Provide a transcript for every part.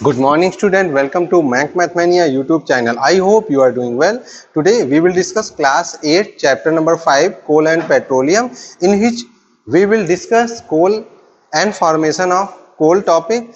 Good morning student, welcome to Mathmania YouTube channel. I hope you are doing well. Today we will discuss class 8 chapter number 5 coal and petroleum, in which we will discuss coal and formation of coal topic.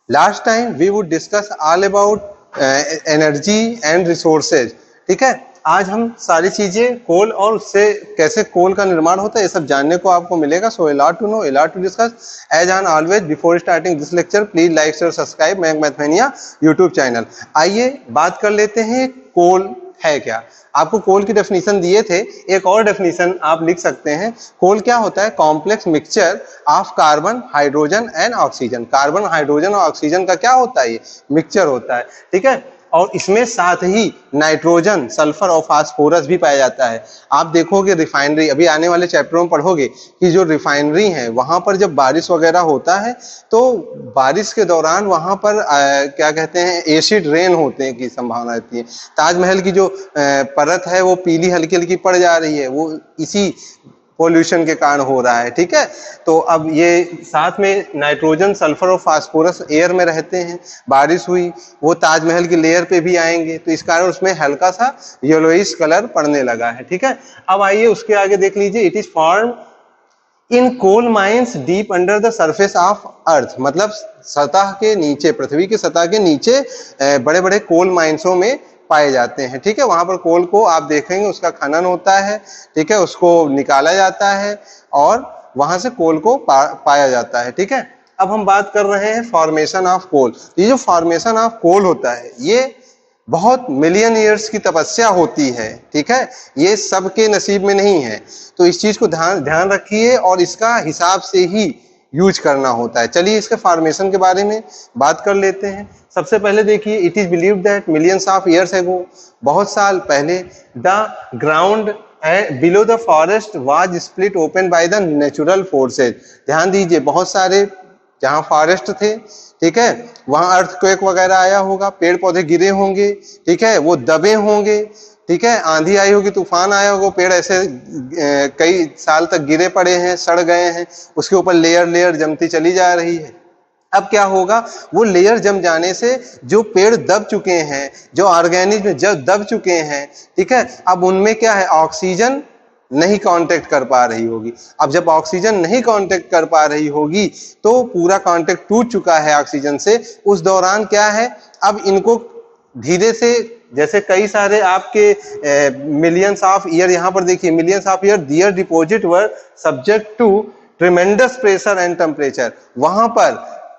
Last time we would discuss all about energy and resources. ठीक है, आज हम सारी चीजें कोल और उससे कैसे कोल का निर्माण होता है ये सब जानने को आपको मिलेगा. सो a lot to know, a lot to discuss. As on always, before starting this lecture, please like, share, subscribe Mathmania YouTube channel. आइए बात कर लेते हैं कोल है क्या. आपको कोल की डेफिनेशन दिए थे, एक और डेफिनेशन आप लिख सकते हैं. कोल क्या होता है? Complex mixture of carbon, hydrogen and oxygen. Carbon, hydrogen और ऑक्सीजन का क्या होता है? ये मिक्सचर होता है. ठीक है, और इसमें साथ ही नाइट्रोजन, सल्फर और फास्फोरस भी पाया जाता है. आप देखोगे रिफाइनरी, अभी आने वाले चैप्टरों में पढ़ोगे कि जो रिफाइनरी है वहां पर जब बारिश वगैरह होता है तो बारिश के दौरान वहां पर क्या कहते हैं, एसिड रेन होते हैं की संभावना रहती है. ताजमहल की जो परत है वो पीली हल्की हल्की पड़ जा रही है, वो इसी पोल्यूशन के कारण हो रहा है. ठीक है, तो अब ये साथ में नाइट्रोजन, सल्फर और फास्फोरस एयर में रहते हैं. बारिश हुई, वो ताजमहल की लेयर पे भी आएंगे तो इस कारण उसमें हल्का सा येलोइश कलर पड़ने लगा है. ठीक है, अब आइए उसके आगे देख लीजिए. It is form in coal mines deep under the surface of earth. मतलब सतह के नीचे, पृथ्वी की सतह के नीचे बड़े बड़े कोल माइंसों में पाए जाते हैं. ठीक है, वहां पर कोल को आप देखेंगे उसका खनन होता है. ठीक है, उसको निकाला जाता है और वहां से कोल को पाया जाता है. ठीक है, अब हम बात कर रहे हैं फॉर्मेशन ऑफ कोल. ये जो फॉर्मेशन ऑफ कोल होता है ये बहुत मिलियन ईयर्स की तपस्या होती है. ठीक है, ये सबके नसीब में नहीं है, तो इस चीज को ध्यान रखिए और इसका हिसाब से ही यूज करना होता है. चलिए इसके फॉर्मेशन के बारे में बात कर लेते हैं. सबसे पहले देखिए, it is believed that millions of years ago, बहुत साल पहले, the ground below the forest was split open by the natural forces. ध्यान दीजिए, बहुत सारे जहां फॉरेस्ट थे, ठीक है, वहां अर्थक्वेक वगैरह आया होगा, पेड़ पौधे गिरे होंगे. ठीक है, वो दबे होंगे. ठीक है, आंधी आई होगी, तूफान आया होगा, पेड़ ऐसे कई साल तक गिरे पड़े हैं, सड़ गए हैं, उसके ऊपर लेयर लेयर जमती चली जा रही है. अब क्या होगा, वो लेयर जम जाने से जो पेड़ दब चुके हैं, जो ऑर्गेनिज्म जब दब चुके हैं, ठीक है, अब उनमें क्या है, ऑक्सीजन नहीं कांटेक्ट कर पा रही होगी. अब जब ऑक्सीजन नहीं कांटेक्ट कर पा रही होगी तो पूरा कांटेक्ट टूट चुका है ऑक्सीजन से. उस दौरान क्या है, अब इनको धीरे से, जैसे कई सारे आपके मिलियंस ऑफ ईयर, यहाँ पर देखिए millions of year their deposit were subject to tremendous pressure and temperature. वहां पर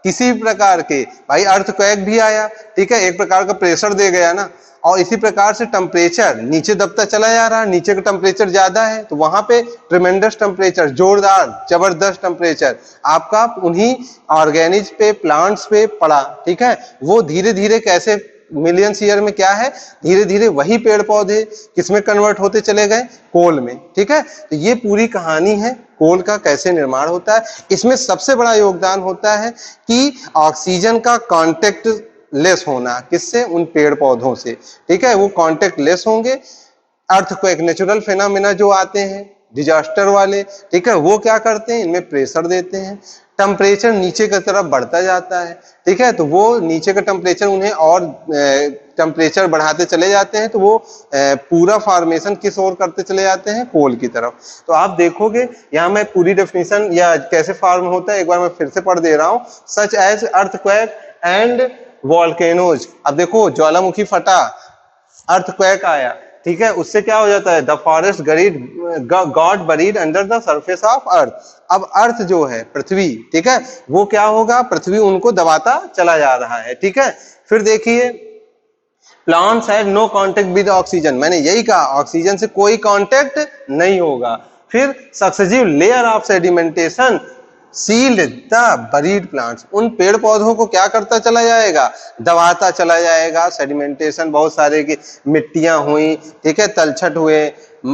किसी प्रकार के, भाई अर्थक्वेक भी आया, ठीक है, एक प्रकार का प्रेशर दे गया ना, और इसी प्रकार से टेम्परेचर नीचे दबता चला जा रहा है, नीचे का टेम्परेचर ज्यादा है तो वहां पे ट्रिमेंडस टेम्परेचर, जोरदार जबरदस्त टेम्परेचर आपका उन्हीं ऑर्गेनिज पे, प्लांट्स पे पड़ा. ठीक है, वो धीरे धीरे कैसे मिलियंस ईयर में क्या है, धीरे धीरे वही पेड़ पौधे किसमें कन्वर्ट होते चले गए, कोल में. ठीक है, तो ये पूरी कहानी है कोल का कैसे निर्माण होता है. इसमें सबसे बड़ा योगदान होता है कि ऑक्सीजन का कांटेक्ट लेस होना, किससे, उन पेड़ पौधों से. ठीक है, वो कांटेक्ट लेस होंगे. अर्थक्वेक, नेचुरल फिनोमेना जो आते हैं डिजास्टर वाले, ठीक है, वो क्या करते हैं, इनमें प्रेशर देते हैं, टेम्परेचर नीचे की तरफ बढ़ता जाता है. ठीक है, तो वो नीचे का टेम्परेचर उन्हें और टेम्परेचर बढ़ाते चले जाते हैं, तो वो पूरा फॉर्मेशन किस ओर करते चले जाते हैं, कोल की तरफ. तो आप देखोगे यहाँ मैं पूरी डेफिनेशन या कैसे फॉर्म होता है एक बार मैं फिर से पढ़ दे रहा हूँ. Such as earthquake and volcanoes. अब देखो, ज्वालामुखी फटा, अर्थक्वेक आया, ठीक है, उससे क्या हो जाता है, the forest got buried under the surface of अर्थ. अब अर्थ जो है, पृथ्वी, ठीक है, वो क्या होगा, पृथ्वी उनको दबाता चला जा रहा है. ठीक है, फिर देखिए, plants have no contact with oxygen. मैंने यही कहा, ऑक्सीजन से कोई कांटेक्ट नहीं होगा. फिर successive layer of sedimentation sealed the buried plants. उन पेड़ पौधों को क्या करता चला जाएगा, दबाता चला जाएगा. सेडिमेंटेशन, बहुत सारे की मिट्टियां हुई, ठीक है, तलछट हुए,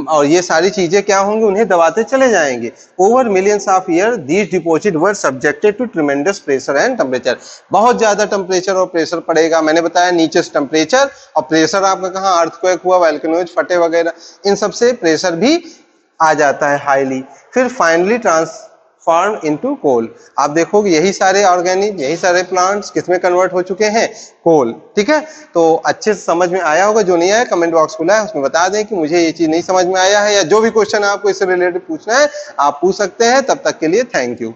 और ये सारी चीजें क्या होंगी, उन्हें दबाते चले जाएंगे. Over millions of year these deposit were subjected to tremendous pressure and temperature. बहुत ज्यादा टेम्परेचर और प्रेशर पड़ेगा. मैंने बताया नीचे से टेम्परेचर और प्रेशर आपका कहाँ, अर्थक्वेक हुआ, वोल्केनोज फटे वगैरह, इन सबसे प्रेशर भी आ जाता है हाईली. फिर फाइनली फॉर्म इनटू कोल। आप देखोगे यही सारे ऑर्गेनिक, यही सारे प्लांट्स किसमें कन्वर्ट हो चुके हैं, कोल। ठीक है, तो अच्छे से समझ में आया होगा। जो नहीं आया कमेंट बॉक्स खुला है, उसमें बता दें कि मुझे ये चीज नहीं समझ में आया है, या जो भी क्वेश्चन आपको इससे रिलेटेड पूछना है आप पूछ सकते हैं। तब तक के लिए थैंक यू।